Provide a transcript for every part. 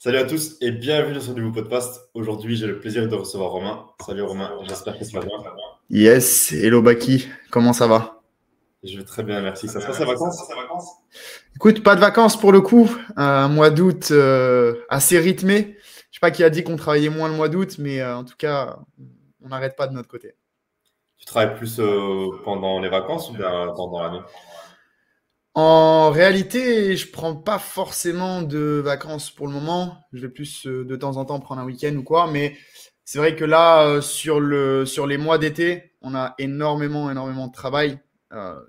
Salut à tous et bienvenue sur ce nouveau podcast. Aujourd'hui, j'ai le plaisir de recevoir Romain. Salut Romain, j'espère que tu vas bien. Yes, hello Baki, comment ça va? Je vais très bien, merci. Ça se passe les vacances? Écoute, pas de vacances pour le coup, un mois d'août assez rythmé. Je sais pas qui a dit qu'on travaillait moins le mois d'août, mais en tout cas, on n'arrête pas de notre côté. Tu travailles plus pendant les vacances ou bien pendant l'année? En réalité, je prends pas forcément de vacances pour le moment. Je vais plus de temps en temps prendre un week-end ou quoi, mais c'est vrai que là, sur les mois d'été, on a énormément de travail.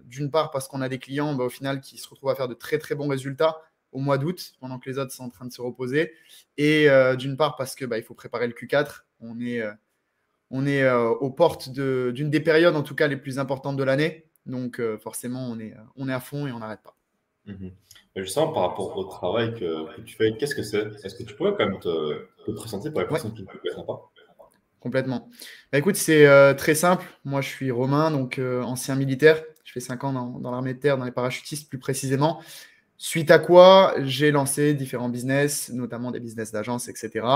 D'une part parce qu'on a des clients au final qui se retrouvent à faire de très très bons résultats au mois d'août, pendant que les autres sont en train de se reposer. Et d'une part parce que il faut préparer le Q4. On est aux portes d'une des périodes, en tout cas les plus importantes de l'année. Donc forcément, on est à fond et on n'arrête pas. Mhm. Et justement, par rapport au travail que tu fais, qu'est-ce que c'est? Est-ce que tu pourrais quand même te présenter pour les Ouais, personnes qui ne te connaissent pas? complètement. Écoute, c'est très simple. Moi, je suis Romain, donc ancien militaire. Je fais 5 ans dans l'armée de terre, dans les parachutistes plus précisément. Suite à quoi, j'ai lancé différents business, notamment des business d'agence, etc.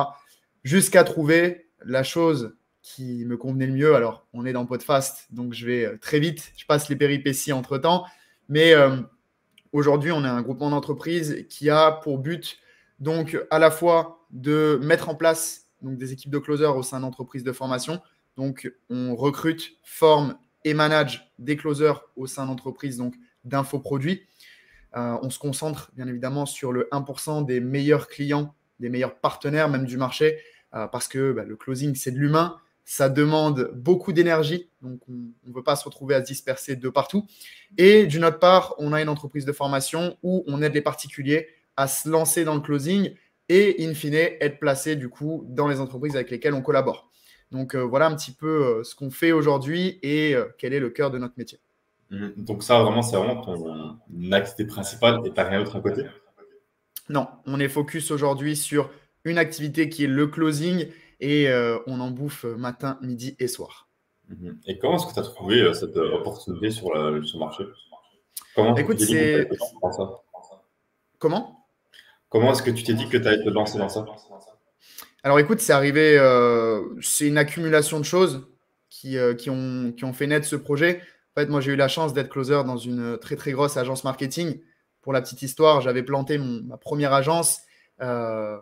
Jusqu'à trouver la chose qui me convenait le mieux. Alors, on est dans Podfast, donc je vais très vite. Je passe les péripéties entre-temps. Mais aujourd'hui, on est un groupement d'entreprises qui a pour but donc à la fois de mettre en place donc, des équipes de closers au sein d'entreprises de formation. Donc, on recrute, forme et manage des closers au sein d'entreprises donc d'infoproduits. On se concentre bien évidemment sur le 1% des meilleurs clients, des meilleurs partenaires même du marché, parce que le closing, c'est de l'humain. Ça demande beaucoup d'énergie, donc on ne veut pas se retrouver à se disperser de partout. Et d'une autre part, on a une entreprise de formation où on aide les particuliers à se lancer dans le closing et, in fine, être placés du coup dans les entreprises avec lesquelles on collabore. Donc voilà un petit peu ce qu'on fait aujourd'hui et quel est le cœur de notre métier. Mhm. Donc ça, vraiment, c'est vraiment ton activité principale et t'as rien d'autre à côté? Non, on est focus aujourd'hui sur une activité qui est le closing et on en bouffe matin, midi et soir. Mhm. Et comment est-ce que tu as trouvé cette opportunité sur le marché? Comment est-ce que tu Écoute, t'es dit que tu allais c'est... te lancer dans ça? Comment? Comment est-ce que tu t'es dit que tu allais te lancer dans ça? Alors écoute, c'est arrivé, c'est une accumulation de choses qui ont fait naître ce projet. En fait, moi, j'ai eu la chance d'être closer dans une très, très grosse agence marketing. Pour la petite histoire, j'avais planté ma première agence. euh,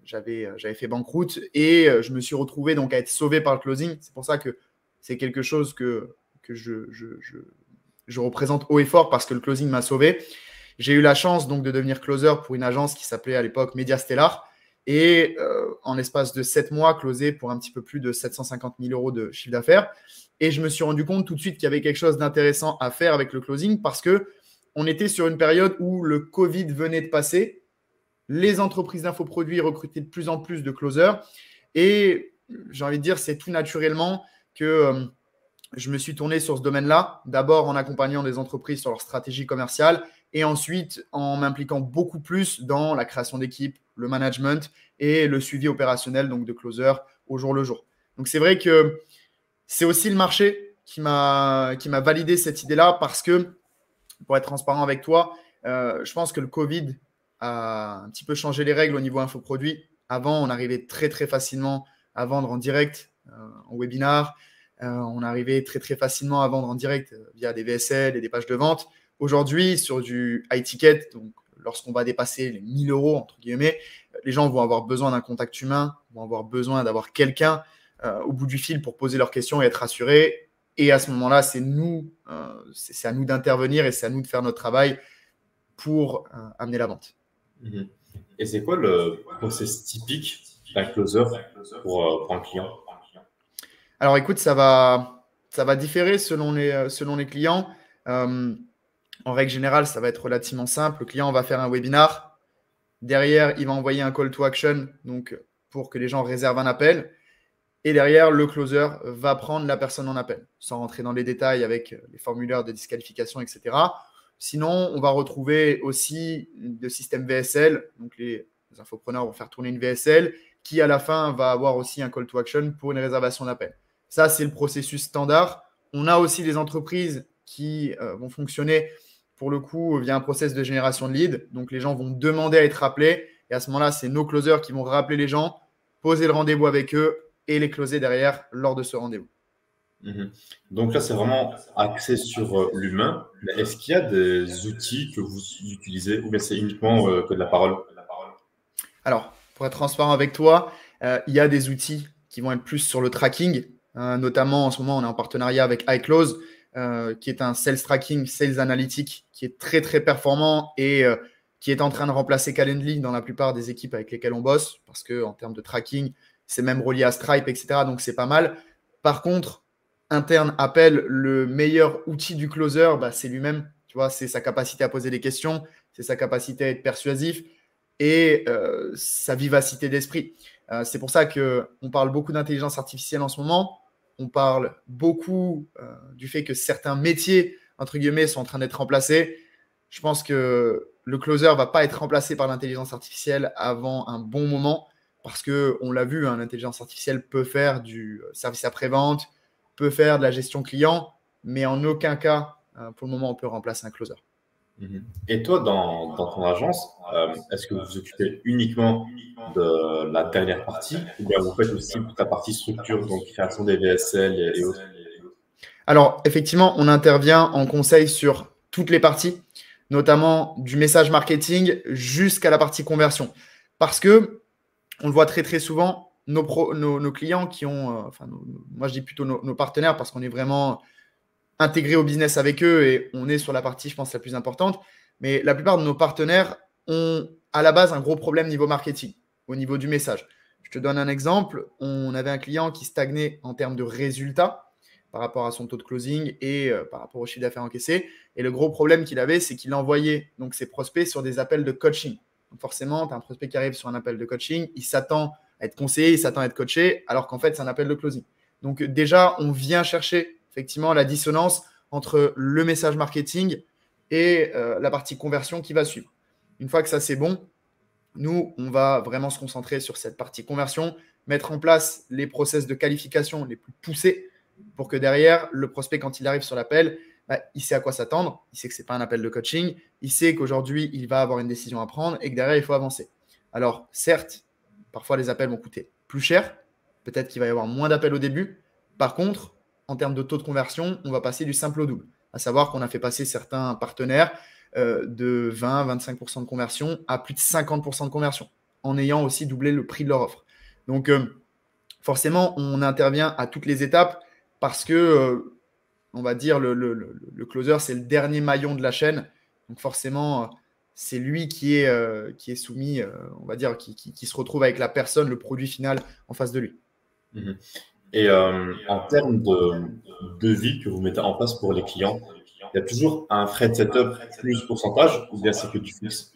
j'avais fait banqueroute et je me suis retrouvé donc à être sauvé par le closing. C'est pour ça que c'est quelque chose que je représente haut et fort parce que le closing m'a sauvé. J'ai eu la chance donc de devenir closer pour une agence qui s'appelait à l'époque Media Stellar et en l'espace de 7 mois, closé pour un petit peu plus de 750 000 euros de chiffre d'affaires. Et je me suis rendu compte tout de suite qu'il y avait quelque chose d'intéressant à faire avec le closing parce que on était sur une période où le Covid venait de passer. Les entreprises d'infoproduits recrutaient de plus en plus de closers. Et j'ai envie de dire, c'est tout naturellement que je me suis tourné sur ce domaine-là, d'abord en accompagnant des entreprises sur leur stratégie commerciale et ensuite en m'impliquant beaucoup plus dans la création d'équipes, le management et le suivi opérationnel donc de closer au jour le jour. Donc c'est vrai que c'est aussi le marché qui m'a validé cette idée-là parce que, pour être transparent avec toi, je pense que le Covid a un petit peu changé les règles au niveau infoproduit. Avant, on arrivait très très facilement à vendre en direct, en webinar. On arrivait très très facilement à vendre en direct via des VSL et des pages de vente. Aujourd'hui, sur du high ticket, donc lorsqu'on va dépasser les 1000 euros, entre guillemets, les gens vont avoir besoin d'un contact humain, vont avoir besoin d'avoir quelqu'un au bout du fil pour poser leurs questions et être rassurés. Et à ce moment-là, c'est à nous d'intervenir et c'est à nous de faire notre travail pour amener la vente. Mhm. Et c'est quoi le process typique d'un closer pour un client? Alors écoute, ça va différer selon les clients. Euh, En règle générale, ça va être relativement simple. Le client va faire un webinar. Derrière, il va envoyer un call to action donc, pour que les gens réservent un appel. Et derrière, le closer va prendre la personne en appel, sans rentrer dans les détails avec les formulaires de disqualification, etc. Sinon, on va retrouver aussi le système VSL. Donc, les infopreneurs vont faire tourner une VSL qui, à la fin, va avoir aussi un call to action pour une réservation d'appel. Ça, c'est le processus standard. On a aussi des entreprises qui vont fonctionner, pour le coup, via un process de génération de lead. Donc, les gens vont demander à être appelés Et à ce moment-là, c'est nos closers qui vont rappeler les gens, poser le rendez-vous avec eux et les closer derrière lors de ce rendez-vous. Donc là, c'est vraiment axé sur l'humain. Mais est-ce qu'il y a des outils que vous utilisez ou bien c'est uniquement que de la parole? Alors, pour être transparent avec toi, il y a des outils qui vont être plus sur le tracking. Notamment, en ce moment, on est en partenariat avec iClose, qui est un sales tracking, sales analytic, qui est très, très performant et qui est en train de remplacer Calendly dans la plupart des équipes avec lesquelles on bosse, parce qu'en termes de tracking, c'est même relié à Stripe, etc. Donc, c'est pas mal. Par contre, Interne appelle le meilleur outil du closer, c'est lui-même. Tu vois, c'est sa capacité à poser des questions, c'est sa capacité à être persuasif et sa vivacité d'esprit. C'est pour ça qu'on parle beaucoup d'intelligence artificielle en ce moment. On parle beaucoup du fait que certains métiers, entre guillemets, sont en train d'être remplacés. Je pense que le closer ne va pas être remplacé par l'intelligence artificielle avant un bon moment parce qu'on l'a vu, l'intelligence artificielle peut faire du service après-vente, peut faire de la gestion client, mais en aucun cas, pour le moment, on peut remplacer un closer. Et toi, dans ton agence, est-ce que vous vous occupez uniquement de la dernière partie ou bien vous faites aussi toute la partie structure, donc création des VSL et autres? Alors, effectivement, on intervient en conseil sur toutes les parties, notamment du message marketing jusqu'à la partie conversion. Parce que, on le voit très, très souvent, nos clients qui ont, moi je dis plutôt nos partenaires parce qu'on est vraiment intégré au business avec eux et on est sur la partie, je pense, la plus importante. Mais la plupart de nos partenaires ont à la base un gros problème niveau marketing, au niveau du message. Je te donne un exemple. On avait un client qui stagnait en termes de résultats par rapport à son taux de closing et par rapport au chiffre d'affaires encaissé. Et le gros problème qu'il avait, c'est qu'il envoyait donc ses prospects sur des appels de coaching. Donc forcément, tu as un prospect qui arrive sur un appel de coaching, il s'attend à être conseillé, il s'attend à être coaché, alors qu'en fait, c'est un appel de closing. Donc déjà, on vient chercher effectivement la dissonance entre le message marketing et la partie conversion qui va suivre. Une fois que ça, c'est bon, nous, on va vraiment se concentrer sur cette partie conversion, mettre en place les process de qualification les plus poussés pour que derrière, le prospect, quand il arrive sur l'appel, il sait à quoi s'attendre, il sait que ce n'est pas un appel de coaching, il sait qu'aujourd'hui, il va avoir une décision à prendre et que derrière, il faut avancer. Alors, certes, parfois, les appels vont coûter plus cher, peut-être qu'il va y avoir moins d'appels au début. Par contre, en termes de taux de conversion, on va passer du simple au double. À savoir qu'on a fait passer certains partenaires de 20-25% de conversion à plus de 50% de conversion, en ayant aussi doublé le prix de leur offre. Donc, forcément, on intervient à toutes les étapes parce que, on va dire, le closer, c'est le dernier maillon de la chaîne. Donc, forcément, c'est lui qui est soumis, on va dire, qui se retrouve avec la personne, le produit final en face de lui. Et en termes de devis que vous mettez en place pour les clients, il y a toujours un frais de setup plus pourcentage ou bien c'est que du fixe?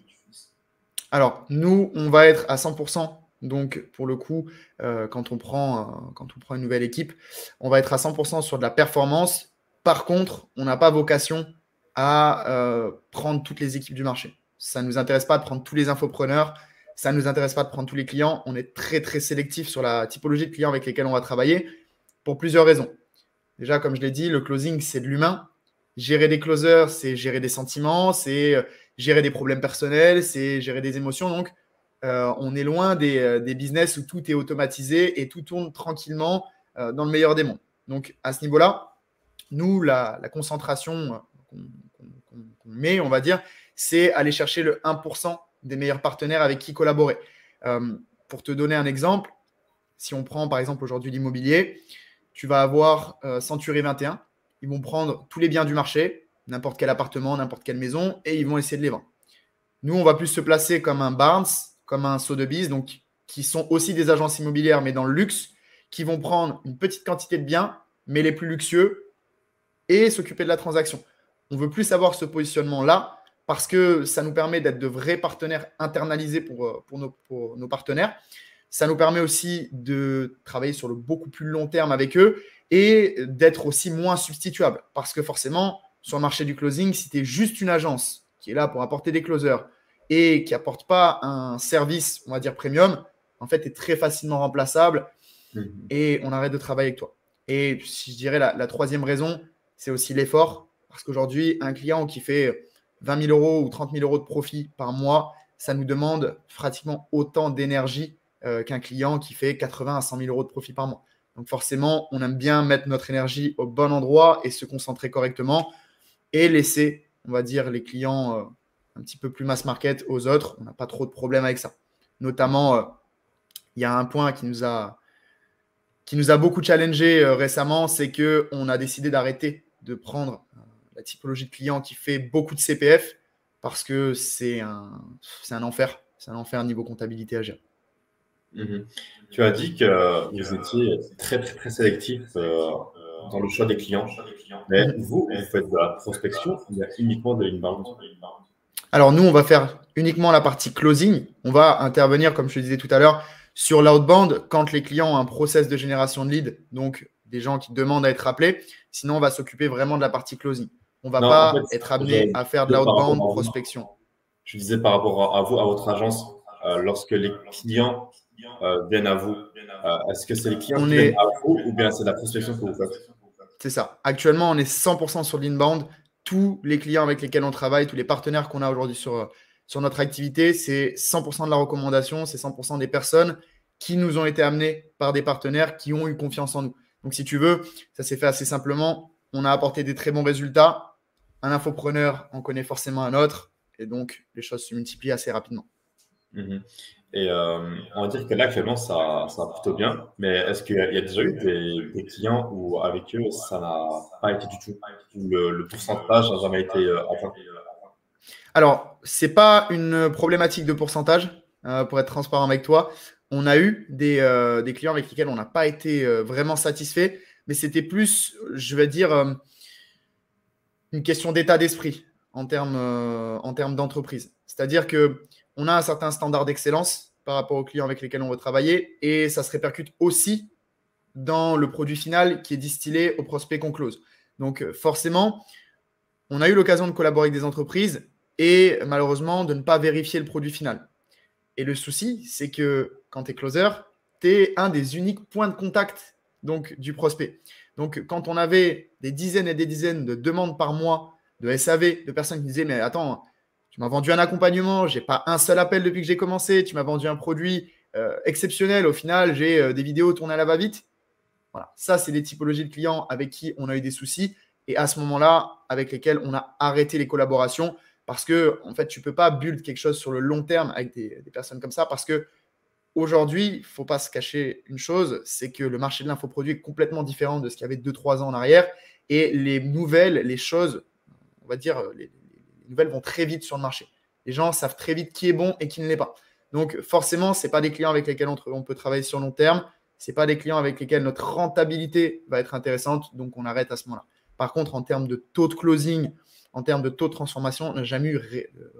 Alors, nous, on va être à 100%. Donc, pour le coup, quand on prend une nouvelle équipe, on va être à 100% sur de la performance. Par contre, on n'a pas vocation à prendre toutes les équipes du marché. Ça ne nous intéresse pas de prendre tous les infopreneurs. Ça ne nous intéresse pas de prendre tous les clients. On est très, très sélectif sur la typologie de clients avec lesquels on va travailler pour plusieurs raisons. Déjà, comme je l'ai dit, le closing, c'est de l'humain. Gérer des closers, c'est gérer des sentiments, c'est gérer des problèmes personnels, c'est gérer des émotions. Donc, on est loin des business où tout est automatisé et tout tourne tranquillement dans le meilleur des mondes. Donc, à ce niveau-là, nous, la concentration qu'on met, on va dire, c'est aller chercher le 1% des meilleurs partenaires avec qui collaborer. Pour te donner un exemple, si on prend par exemple aujourd'hui l'immobilier, tu vas avoir Century 21. Ils vont prendre tous les biens du marché, n'importe quel appartement, n'importe quelle maison, et ils vont essayer de les vendre. Nous, on va plus se placer comme un Barnes, comme un Sotheby's, donc qui sont aussi des agences immobilières, mais dans le luxe, qui vont prendre une petite quantité de biens, mais les plus luxueux, et s'occuper de la transaction. On veut plus avoir ce positionnement-là parce que ça nous permet d'être de vrais partenaires internalisés pour nos partenaires. Ça nous permet aussi de travailler sur le beaucoup plus long terme avec eux et d'être aussi moins substituable. Parce que forcément, sur le marché du closing, si tu es juste une agence qui est là pour apporter des closers et qui n'apporte pas un service, on va dire premium, en fait, tu es très facilement remplaçable et on arrête de travailler avec toi. Et si je dirais la troisième raison, c'est aussi l'effort. Parce qu'aujourd'hui, un client qui fait 20 000 euros ou 30 000 euros de profit par mois, ça nous demande pratiquement autant d'énergie qu'un client qui fait 80 à 100 000 euros de profit par mois. Donc forcément, on aime bien mettre notre énergie au bon endroit et se concentrer correctement et laisser, on va dire, les clients un petit peu plus mass market aux autres. On n'a pas trop de problèmes avec ça. Notamment, il y a un point qui nous a beaucoup challengé récemment, c'est qu'on a décidé d'arrêter de prendre la typologie de client qui fait beaucoup de CPF parce que c'est un enfer. C'est un enfer niveau comptabilité à gérer. Tu as dit que vous étiez très, très, très sélectif dans le choix des clients. Mais vous faites de la prospection ou bien uniquement de l'inbound? Alors, nous, on va faire uniquement la partie closing. On va intervenir, comme je te disais tout à l'heure, sur l'outbound quand les clients ont un process de génération de lead, donc des gens qui demandent à être appelés. Sinon, on va s'occuper vraiment de la partie closing. On ne va pas être amené à faire de l'outbound prospection. Je disais par rapport à vous, à votre agence, lorsque les clients viennent à vous, est-ce que c'est les clients qui viennent à vous ou bien c'est la prospection que vous faites? C'est ça. Actuellement, on est 100% sur l'inbound. Tous les clients avec lesquels on travaille, tous les partenaires qu'on a aujourd'hui sur notre activité, c'est 100% de la recommandation, c'est 100% des personnes qui nous ont été amenées par des partenaires qui ont eu confiance en nous. Donc, si tu veux, ça s'est fait assez simplement. On a apporté des très bons résultats. Un infopreneur en connaît forcément un autre. Et donc, les choses se multiplient assez rapidement. Et on va dire que là, actuellement, ça va plutôt bien. Mais est-ce qu'il y a déjà eu des clients où, avec eux, ça n'a pas été du tout, où le pourcentage n'a jamais été atteint? Alors, ce n'est pas une problématique de pourcentage, pour être transparent avec toi. On a eu des clients avec lesquels on n'a pas été vraiment satisfait, mais c'était plus, je vais dire, une question d'état d'esprit en termes d'entreprise. C'est-à-dire qu'on a un certain standard d'excellence par rapport aux clients avec lesquels on veut travailler et ça se répercute aussi dans le produit final qui est distillé aux prospects qu'on close. Donc forcément, on a eu l'occasion de collaborer avec des entreprises et malheureusement de ne pas vérifier le produit final. Et le souci, c'est que quand tu es closer, tu es un des uniques points de contact donc, du prospect. Donc, quand on avait des dizaines et des dizaines de demandes par mois de SAV, de personnes qui disaient « Mais attends, tu m'as vendu un accompagnement, je n'ai pas un seul appel depuis que j'ai commencé, tu m'as vendu un produit exceptionnel, au final, j'ai des vidéos tournées à la va-vite. » Voilà, ça, c'est des typologies de clients avec qui on a eu des soucis et à ce moment-là, avec lesquels on a arrêté les collaborations parce que, en fait, tu ne peux pas build quelque chose sur le long terme avec des personnes comme ça parce que aujourd'hui, il ne faut pas se cacher une chose, c'est que le marché de l'infoproduit est complètement différent de ce qu'il y avait 2-3 ans en arrière et les nouvelles, les choses, on va dire, les nouvelles vont très vite sur le marché. Les gens savent très vite qui est bon et qui ne l'est pas. Donc, forcément, ce n'est pas des clients avec lesquels on peut travailler sur long terme. Ce n'est pas des clients avec lesquels notre rentabilité va être intéressante. Donc, on arrête à ce moment-là. Par contre, en termes de taux de closing, en termes de taux de transformation, on n'a jamais eu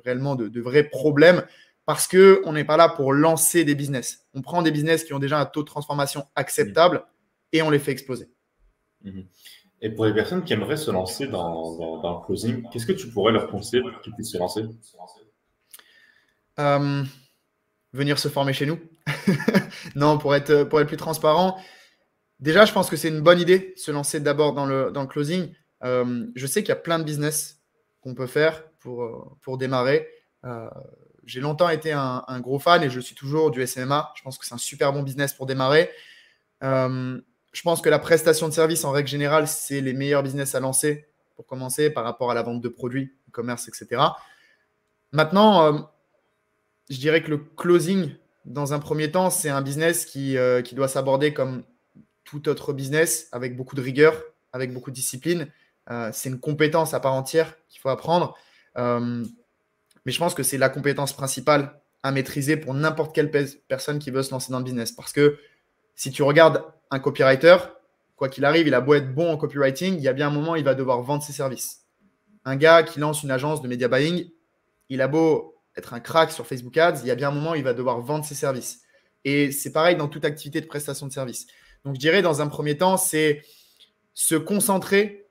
réellement de vrais problèmes parce qu'on n'est pas là pour lancer des business. On prend des business qui ont déjà un taux de transformation acceptable et on les fait exploser. Et pour les personnes qui aimeraient se lancer dans le closing, qu'est-ce que tu pourrais leur conseiller pour qu'ils puissent se lancer? Venir se former chez nous. Non, pour être plus transparent, déjà, je pense que c'est une bonne idée de se lancer d'abord dans le closing. Je sais qu'il y a plein de business qu'on peut faire pour démarrer. J'ai longtemps été un gros fan et je suis toujours du SMMA. Je pense que c'est un super bon business pour démarrer. Je pense que la prestation de service, en règle générale, c'est les meilleurs business à lancer pour commencer par rapport à la vente de produits, e-commerce, etc. Maintenant, je dirais que le closing, dans un premier temps, c'est un business qui doit s'aborder comme tout autre business, avec beaucoup de rigueur, avec beaucoup de discipline. C'est une compétence à part entière qu'il faut apprendre. Mais je pense que c'est la compétence principale à maîtriser pour n'importe quelle personne qui veut se lancer dans le business. Parce que si tu regardes un copywriter, quoi qu'il arrive, il a beau être bon en copywriting, il y a bien un moment, il va devoir vendre ses services. Un gars qui lance une agence de media buying, il a beau être un crack sur Facebook Ads, il y a bien un moment, il va devoir vendre ses services. Et c'est pareil dans toute activité de prestation de service. Donc, je dirais dans un premier temps, c'est se concentrer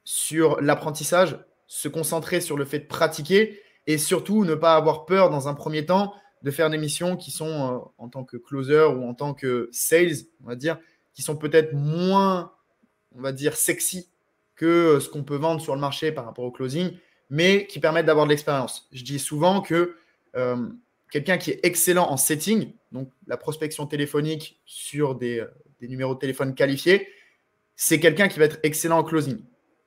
sur l'apprentissage, se concentrer sur le fait de pratiquer et surtout ne pas avoir peur dans un premier temps de faire des missions qui sont en tant que closer ou en tant que sales, on va dire, qui sont peut-être moins, on va dire, sexy que ce qu'on peut vendre sur le marché par rapport au closing, mais qui permettent d'avoir de l'expérience. Je dis souvent que quelqu'un qui est excellent en setting, donc la prospection téléphonique sur des numéros de téléphone qualifiés, c'est quelqu'un qui va être excellent en closing.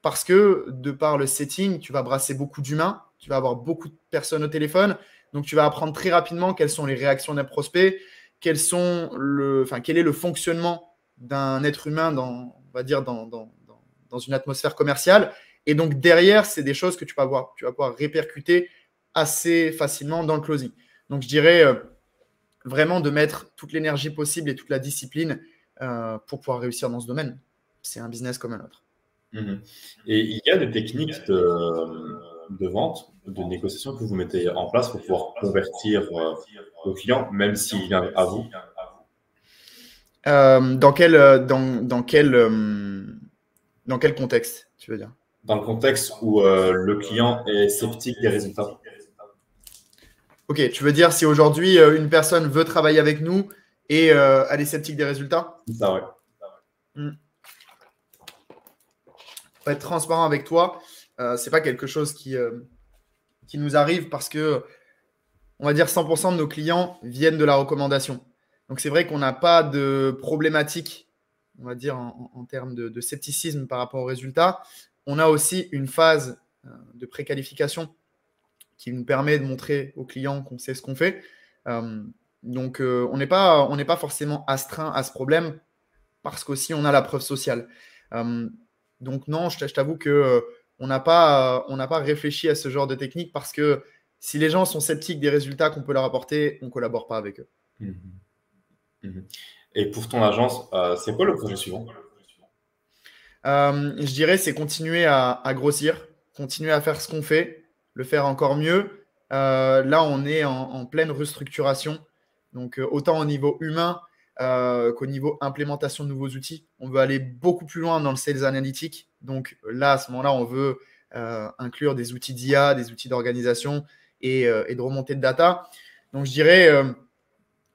Parce que de par le setting, tu vas brasser beaucoup d'humains, tu vas avoir beaucoup de personnes au téléphone, donc tu vas apprendre très rapidement quelles sont les réactions d'un prospect, quel est le fonctionnement d'un être humain on va dire dans une atmosphère commerciale. Et donc derrière, c'est des choses que tu vas pouvoir répercuter assez facilement dans le closing. Donc je dirais vraiment de mettre toute l'énergie possible et toute la discipline pour pouvoir réussir dans ce domaine. C'est un business comme un autre. Et il y a des techniques de vente, de négociation que vous mettez en place pour pouvoir convertir le client, même s'il vient à vous. Dans quel contexte, tu veux dire? Dans le contexte où le client est sceptique des résultats. Ok, tu veux dire si aujourd'hui une personne veut travailler avec nous et elle est sceptique des résultats? C'est ça, ouais. Pour être transparent avec toi, c'est pas quelque chose qui nous arrive parce que on va dire 100% de nos clients viennent de la recommandation. Donc c'est vrai qu'on n'a pas de problématique, on va dire en termes de scepticisme par rapport aux résultats. On a aussi une phase de préqualification qui nous permet de montrer aux clients qu'on sait ce qu'on fait. Donc on n'est pas forcément astreint à ce problème parce qu'aussi on a la preuve sociale. Donc non, je t'avoue que on n'a pas réfléchi à ce genre de technique parce que si les gens sont sceptiques des résultats qu'on peut leur apporter, on ne collabore pas avec eux. Et pour ton agence, c'est quoi le projet suivant? Je dirais c'est continuer à grossir, continuer à faire ce qu'on fait, le faire encore mieux. Là, on est en pleine restructuration. Donc, autant au niveau humain qu'au niveau implémentation de nouveaux outils. On veut aller beaucoup plus loin dans le sales analytique. Donc là, à ce moment-là, on veut inclure des outils d'IA, des outils d'organisation et de remontée de data. Donc, je dirais,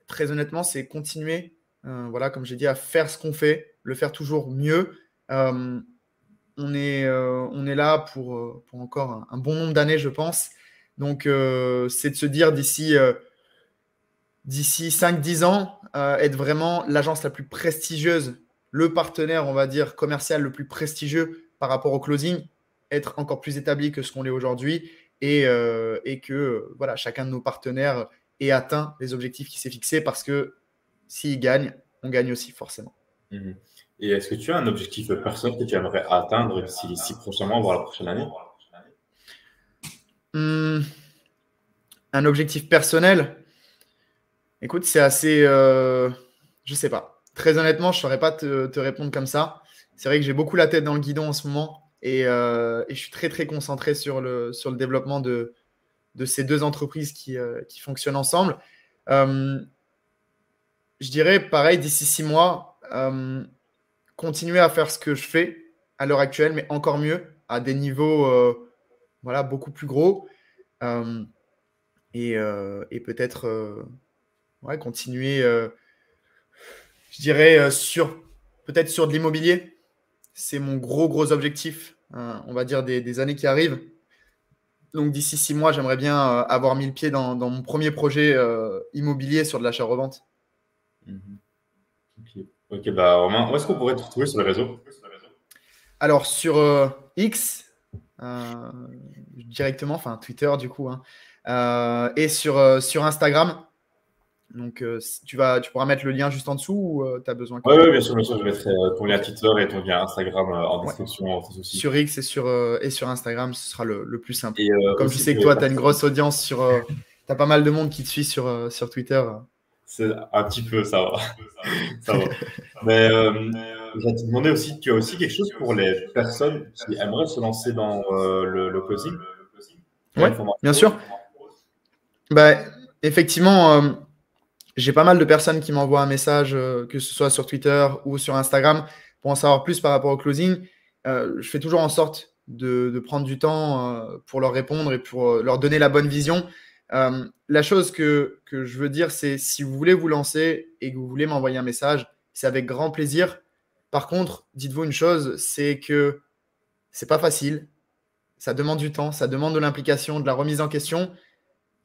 très honnêtement, c'est continuer, voilà, comme j'ai dit, à faire ce qu'on fait, le faire toujours mieux. On est là pour encore un bon nombre d'années, je pense. Donc, c'est de se dire d'ici 5-10 ans, être vraiment l'agence la plus prestigieuse, le partenaire, on va dire, commercial le plus prestigieux par rapport au closing, être encore plus établi que ce qu'on est aujourd'hui et que voilà, chacun de nos partenaires ait atteint les objectifs qu'il s'est fixés parce que s'il gagne, on gagne aussi forcément. Et est-ce que tu as un objectif personnel que tu aimerais atteindre d'ici les 6 prochains mois, voire la prochaine année? Un objectif personnel? Écoute, c'est assez… je sais pas. Très honnêtement, je ne saurais pas te répondre comme ça. C'est vrai que j'ai beaucoup la tête dans le guidon en ce moment et je suis très, très concentré sur le développement de ces deux entreprises qui fonctionnent ensemble. Je dirais, pareil, d'ici 6 mois, continuer à faire ce que je fais à l'heure actuelle, mais encore mieux, à des niveaux voilà, beaucoup plus gros. Et peut-être… ouais, continuer, je dirais, peut-être sur de l'immobilier. C'est mon gros objectif, on va dire, des années qui arrivent. Donc, d'ici 6 mois, j'aimerais bien avoir mis le pied dans mon premier projet immobilier sur de l'achat-revente. Ok, bah Romain, où est-ce qu'on pourrait te retrouver sur les réseaux? Alors, sur X, directement, enfin Twitter du coup, et sur Instagram. Donc, tu pourras mettre le lien juste en dessous ou tu as besoin que… Oui, bien sûr, je mettrai ton lien Twitter et ton lien Instagram en description. Sur X et sur Instagram, ce sera le plus simple. Et, comme je sais que toi, tu as une grosse audience tu as pas mal de monde qui te suit sur Twitter. C'est un petit peu, ça va. Ça va. Mais je vais te demander aussi, tu as aussi quelque chose pour les personnes qui aimeraient se lancer dans le closing? Oui, bien sûr. Bah, effectivement, j'ai pas mal de personnes qui m'envoient un message, que ce soit sur Twitter ou sur Instagram, pour en savoir plus par rapport au closing. Je fais toujours en sorte de prendre du temps pour leur répondre et pour leur donner la bonne vision. La chose que je veux dire, c'est si vous voulez vous lancer et que vous voulez m'envoyer un message, c'est avec grand plaisir. Par contre, dites-vous une chose, c'est que c'est pas facile. Ça demande du temps, ça demande de l'implication, de la remise en question.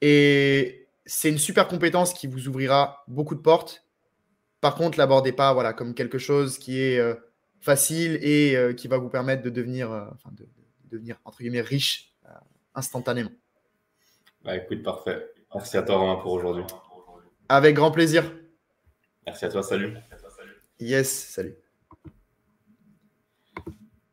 Et c'est une super compétence qui vous ouvrira beaucoup de portes. Par contre, l'abordez pas voilà, comme quelque chose qui est facile et qui va vous permettre de devenir, de devenir entre guillemets, riche instantanément. Bah, écoute, parfait. Merci à toi, Romain, pour aujourd'hui. Avec grand plaisir. Merci à toi, salut. Yes, salut.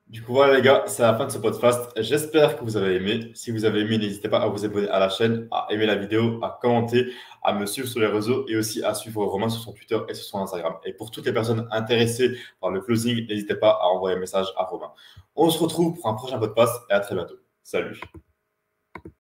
Du coup, voilà les gars, c'est la fin de ce podcast. J'espère que vous avez aimé. Si vous avez aimé, n'hésitez pas à vous abonner à la chaîne, à aimer la vidéo, à commenter, à me suivre sur les réseaux et aussi à suivre Romain sur son Twitter et sur son Instagram. Et pour toutes les personnes intéressées par le closing, n'hésitez pas à envoyer un message à Romain. On se retrouve pour un prochain podcast et à très bientôt. Salut.